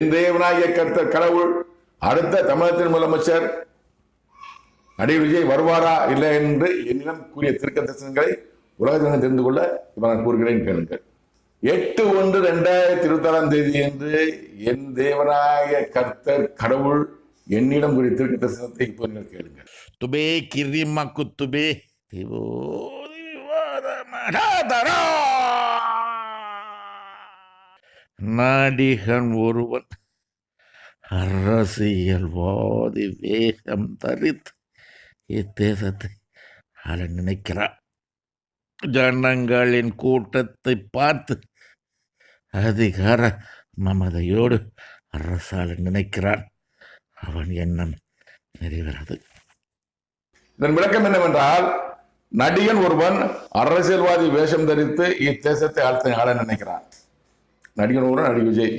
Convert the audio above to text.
தேவனாகிய கர்த்தர் கடவுள் அடுத்த தமிழகத்தின் முதலமைச்சர் நடிகர் விஜய் வருவாரா இல்லை என்று என்னிடம் கூறிய திருக்க தரிசனங்களை உலகத்தினர் தெரிந்து கொள்ள இப்ப நான் கூறுகிறேன் கேளுங்கள். 8/1/2026 என்று என் தேவனாகிய கர்த்தர் கடவுள் என்னிடம் கூறிய திருக்க தரிசனத்தை இப்போ நீங்கள் கேளுங்கள். துபே கிரிமா குத்துபே நடிகன் ஒருவன் அரசியல்வாதி வேகம் தரித்து இத்தேசத்தை ஆள நினைக்கிறான். ஜனங்களின் கூட்டத்தை பார்த்து அதிகார மமதையோடு அரசாள நினைக்கிறான். அவன் எண்ணம் நிறைவேறது. இதன் விளக்கம் என்னவென்றால், நடிகன் ஒருவன் அரசியல்வாதி வேஷம் தரித்து இத்தேசத்தை ஆள நினைக்கிறான். நடிகன் ஒருவன் நடிகர் விஜய்